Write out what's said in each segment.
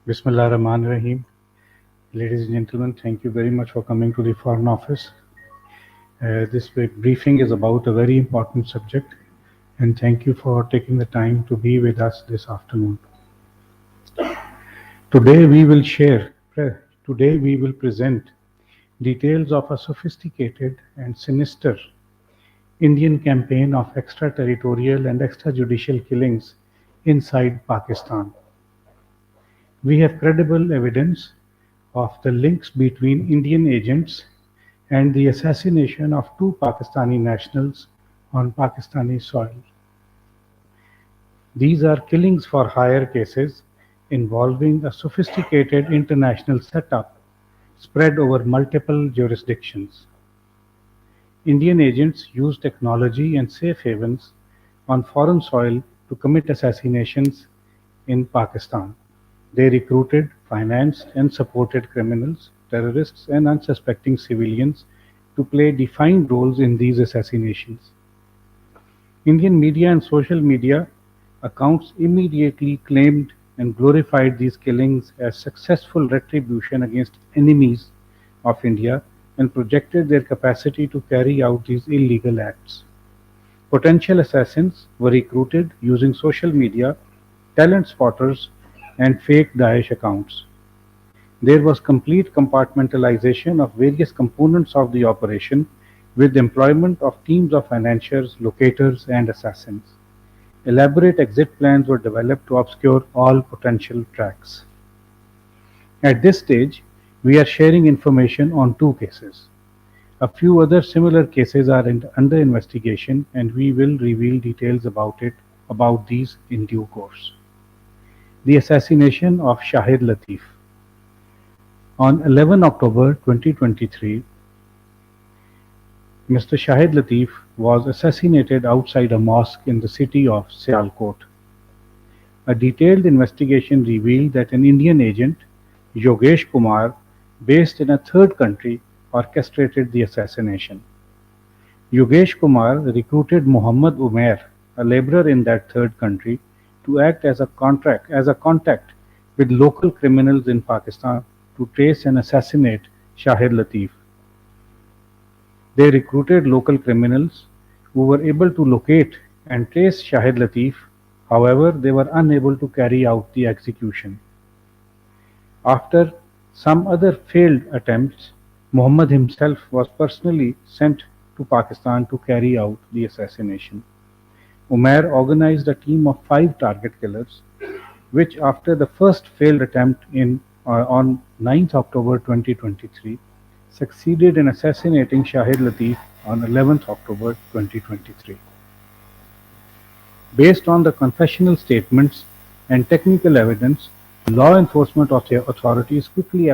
Bismillah Rahman Rahim. Ladies and gentlemen, thank you very much for coming to the Foreign Office. This briefing is about a very important subject, and thank you for taking the time to be with us this afternoon. Today we will today we will present details of a sophisticated and sinister Indian campaign of extraterritorial and extrajudicial killings inside Pakistan. We have credible evidence of the links between Indian agents and the assassination of two Pakistani nationals on Pakistani soil. These are killings for hire cases involving a sophisticated international setup spread over multiple jurisdictions. Indian agents use technology and safe havens on foreign soil to commit assassinations in Pakistan. They recruited, financed, and supported criminals, terrorists, and unsuspecting civilians to play defined roles in these assassinations. Indian media and social media accounts immediately claimed and glorified these killings as successful retribution against enemies of India and projected their capacity to carry out these illegal acts. Potential assassins were recruited using social media, talent spotters, and fake Daesh accounts. There was complete compartmentalization of various components of the operation with employment of teams of financiers, locators, and assassins. Elaborate exit plans were developed to obscure all potential tracks. At this stage, we are sharing information on two cases. A few other similar cases are under investigation, and we will reveal details about these in due course. The assassination of Shahid Latif. On 11 October 2023, Mr. Shahid Latif was assassinated outside a mosque in the city of Sialkot. A detailed investigation revealed that an Indian agent, Yogesh Kumar, based in a third country, orchestrated the assassination. Yogesh Kumar recruited Muhammad Umair, a laborer in that third country, to act as a contact with local criminals in Pakistan to trace and assassinate Shahid Latif. They recruited local criminals who were able to locate and trace Shahid Latif. However, they were unable to carry out the execution. After some other failed attempts, Muhammad himself was personally sent to Pakistan to carry out the assassination. Umair organized a team of 5 target killers, which after the first failed attempt on 9th October 2023, succeeded in assassinating Shahid Latif on 11th October 2023. Based on the confessional statements and technical evidence, law enforcement authorities quickly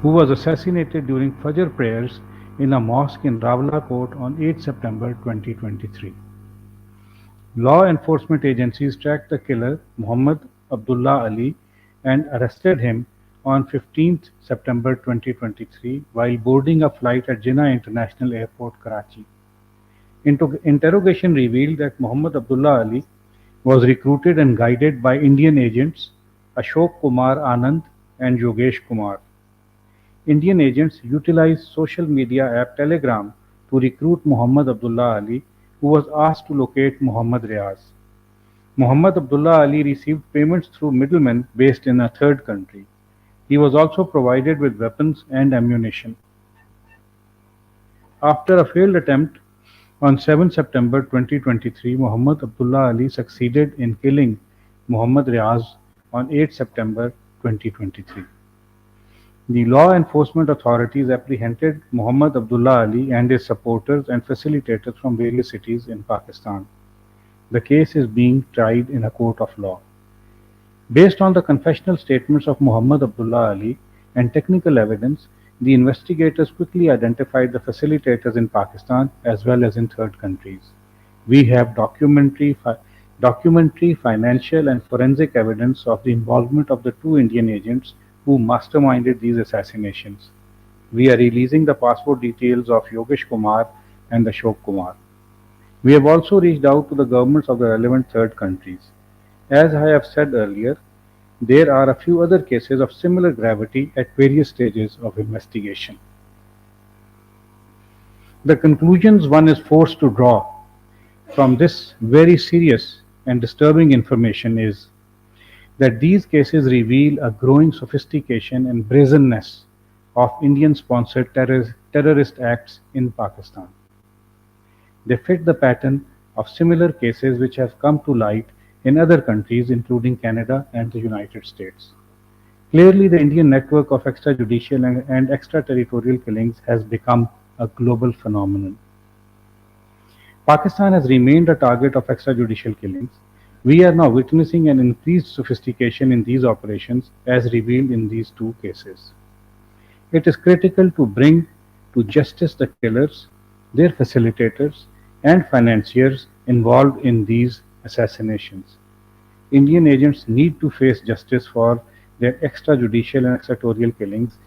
who was assassinated during Fajr prayers in a mosque in Rawalakot on 8 September 2023. Law enforcement agencies tracked the killer, Muhammad Abdullah Ali, and arrested him on 15th September 2023 while boarding a flight at Jinnah International Airport, Karachi. Interrogation revealed that Muhammad Abdullah Ali was recruited and guided by Indian agents Ashok Kumar Anand and Yogesh Kumar. Indian agents utilized social media app Telegram to recruit Muhammad Abdullah Ali, who was asked to locate Muhammad Riaz. Muhammad Abdullah Ali received payments through middlemen based in a third country. He was also provided with weapons and ammunition. After a failed attempt on 7 September 2023, Muhammad Abdullah Ali succeeded in killing Muhammad Riaz on 8 September 2023. The law enforcement authorities apprehended Muhammad Abdullah Ali and his supporters and facilitators from various cities in Pakistan. The case is being tried in a court of law. Based on the confessional statements of Muhammad Abdullah Ali and technical evidence, the investigators quickly identified the facilitators in Pakistan as well as in third countries. We have documentary, financial, and forensic evidence of the involvement of the two Indian agents who masterminded these assassinations. We are releasing the passport details of Yogesh Kumar and Ashok Kumar. We have also reached out to the governments of the relevant third countries. As I have said earlier, there are a few other cases of similar gravity at various stages of investigation. The conclusions one is forced to draw from this very serious and disturbing information is that these cases reveal a growing sophistication and brazenness of Indian-sponsored terrorist acts in Pakistan. They fit the pattern of similar cases which have come to light in other countries including Canada and the United States. Clearly, the Indian network of extrajudicial and extraterritorial killings has become a global phenomenon. Pakistan has remained a target of extrajudicial killings. We are now witnessing an increased sophistication in these operations as revealed in these two cases. It is critical to bring to justice the killers, their facilitators, and financiers involved in these assassinations. Indian agents need to face justice for their extrajudicial and extraterritorial killings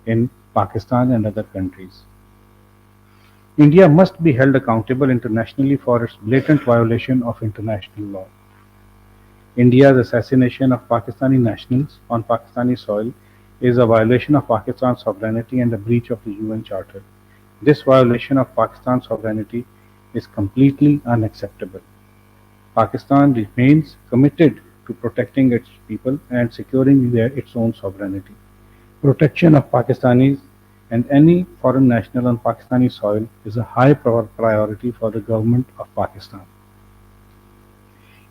in Pakistan and other countries. India must be held accountable internationally for its blatant violation of international law. India's assassination of Pakistani nationals on Pakistani soil is a violation of Pakistan's sovereignty and a breach of the UN Charter. This violation of Pakistan's sovereignty is completely unacceptable. Pakistan remains committed to protecting its people and securing its own sovereignty. Protection of Pakistanis and any foreign national on Pakistani soil is a high priority for the government of Pakistan.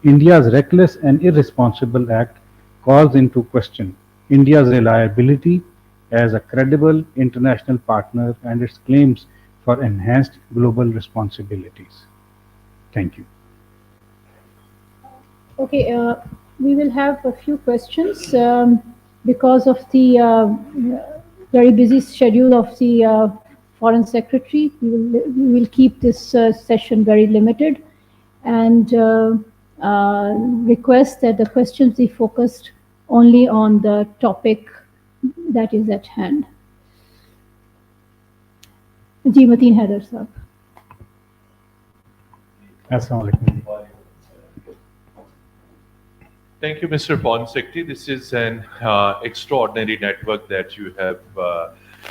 India's reckless and irresponsible act calls into question India's reliability as a credible international partner and its claims for enhanced global responsibilities. Thank you. Okay, we will have a few questions because of the very busy schedule of the Foreign Secretary. We will keep this session very limited and request that the questions be focused only on the topic that is at hand. Ji Mateen Haider Saab. Assalamu alaikum. Thank you, Mr. Foreign Secretary. This is an extraordinary network that you have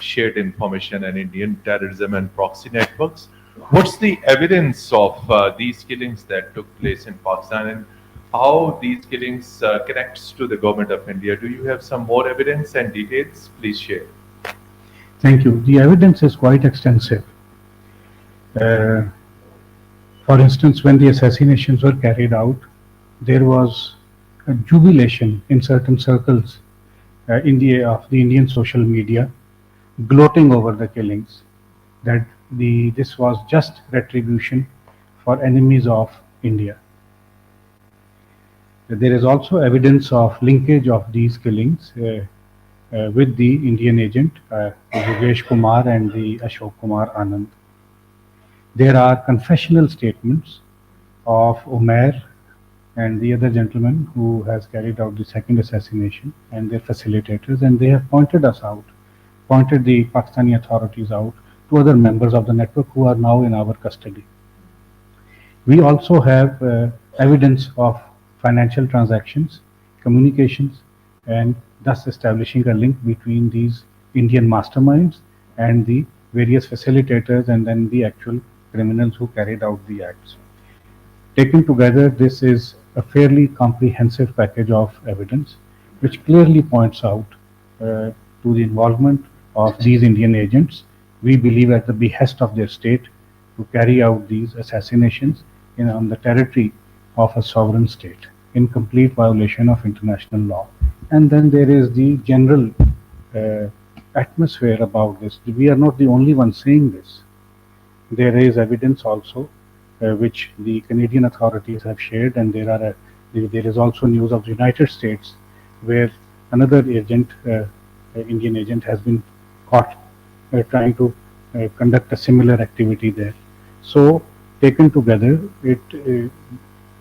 shared information on Indian terrorism and proxy networks. What's the evidence of these killings that took place in Pakistan and how these killings connects to the government of India? Do you have some more evidence and details? Please share. Thank you. The evidence is quite extensive. For instance, when the assassinations were carried out, there was a jubilation in certain circles of the Indian social media, gloating over the killings, that this was just retribution for enemies of India. There is also evidence of linkage of these killings with the Indian agent Yogesh Kumar and the Ashok Kumar Anand. There are confessional statements of Umair and the other gentleman who has carried out the second assassination and their facilitators, and they have pointed the Pakistani authorities out to other members of the network who are now in our custody. We also have evidence of financial transactions, communications, and thus establishing a link between these Indian masterminds and the various facilitators and then the actual criminals who carried out the acts. Taken together, this is a fairly comprehensive package of evidence which clearly points out to the involvement of these Indian agents, we believe at the behest of their state, to carry out these assassinations on the territory of a sovereign state in complete violation of international law. And then there is the general atmosphere about this. We are not the only ones saying this. There is evidence also, which the Canadian authorities have shared, and there is also news of the United States, where another agent, Indian agent, has been caught trying to conduct a similar activity there. So, taken together, it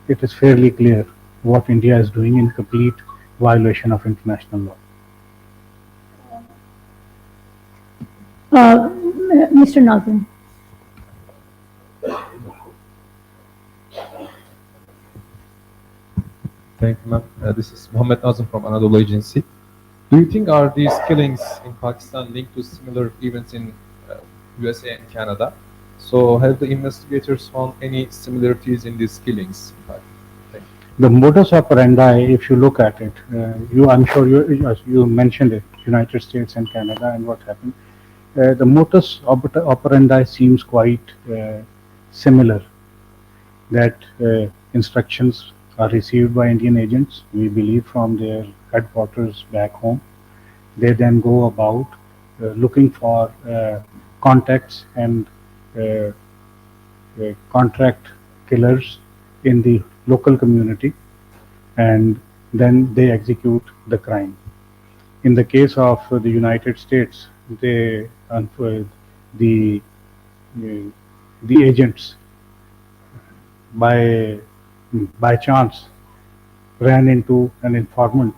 is fairly clear what India is doing in complete violation of international law. Mr. Nazim. Thank you, ma'am. This is Mohammed Nazim from Anadolu Agency. Do you think are these killings in Pakistan linked to similar events in USA and Canada? So have the investigators found any similarities in these killings? Thank you. The modus operandi, if you look at it, I'm sure you mentioned it, United States and Canada, and what happened. The modus operandi seems quite similar. That instructions are received by Indian agents, we believe, from their headquarters back home. They then go about looking for contacts and contract killers in the local community, and then they execute the crime. In the case of the United States, the agents by chance ran into an informant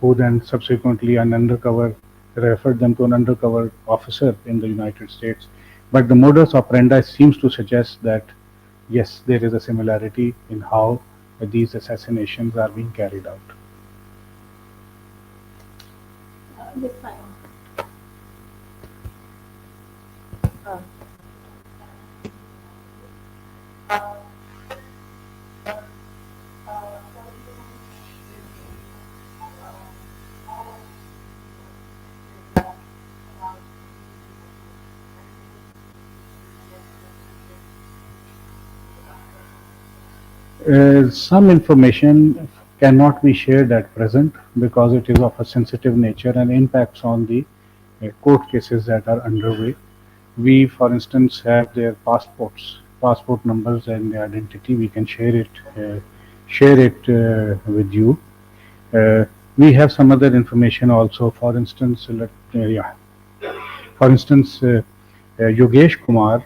who then subsequently referred them to an undercover officer in the United States. But the modus operandi seems to suggest that yes, there is a similarity in how these assassinations are being carried out. Some information cannot be shared at present because it is of a sensitive nature and impacts on the court cases that are underway. We, for instance, have their passport numbers and their identity. We can share it with you. We have some other information also. For instance, Yogesh Kumar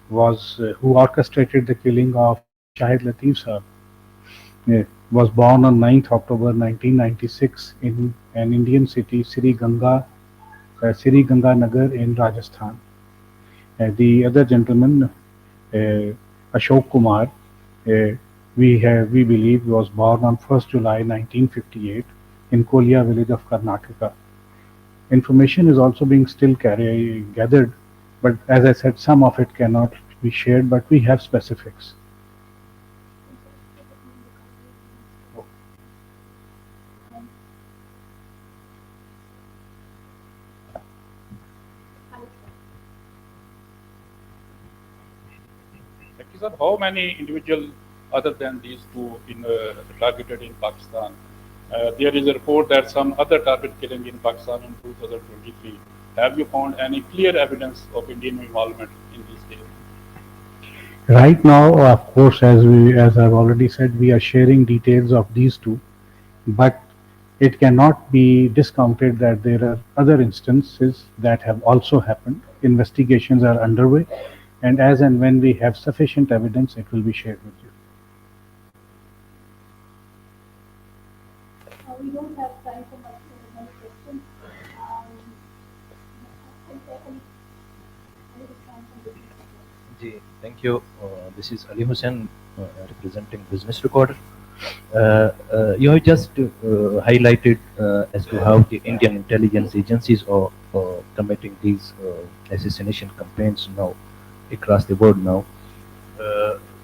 who orchestrated the killing of Shahid Latif Saab, was born on 9th October 1996 in an Indian city, Sri Ganga Nagar in Rajasthan. The other gentleman, Ashok Kumar, we believe was born on 1st July 1958 in Kolia village of Karnataka. Information is also being still gathered, but as I said, some of it cannot be shared, but we have specifics. Sir, how many individuals other than these two targeted in Pakistan? There is a report that some other target killing in Pakistan in 2023. Have you found any clear evidence of Indian involvement in these cases? Right now, of course, as I've already said, we are sharing details of these two, but it cannot be discounted that there are other instances that have also happened. Investigations are underway, and as and when we have sufficient evidence, it will be shared with you. We don't have time for many questions. Thank you. This is Ali Hussain, representing Business Recorder. You have just highlighted as to how the Indian intelligence agencies are committing these assassination campaigns now across the world now.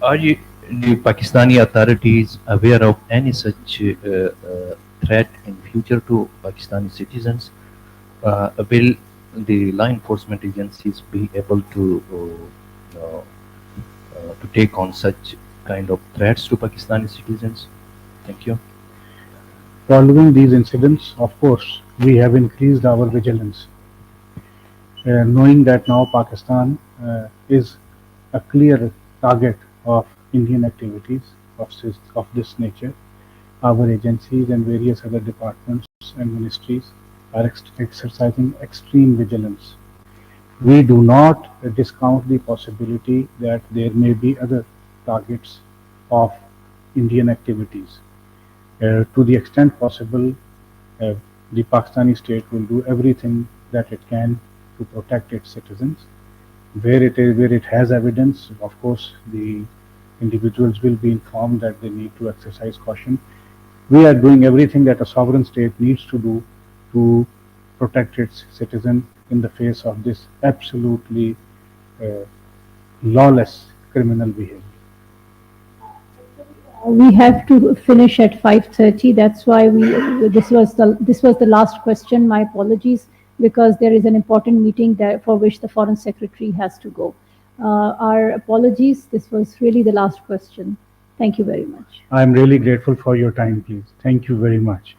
Are the Pakistani authorities aware of any such threat in future to Pakistani citizens? Will the law enforcement agencies be able to take on such kind of threats to Pakistani citizens? Thank you. Following these incidents, of course, we have increased our vigilance, knowing that now Pakistan is a clear target of Indian activities of this nature. Our agencies and various other departments and ministries are exercising extreme vigilance. We do not discount the possibility that there may be other targets of Indian activities. To the extent possible, uh, the Pakistani state will do everything that it can to protect its citizens. Where it has evidence, of course, the individuals will be informed that they need to exercise caution. We are doing everything that a sovereign state needs to do to protect its citizen in the face of this absolutely uh, lawless criminal behavior. We have to finish at 5:30. That's why this was the last question. My apologies, because there is an important meeting there for which the Foreign Secretary has to go. Our apologies. This was really the last question. Thank you very much. I am really grateful for your time, please. Thank you very much.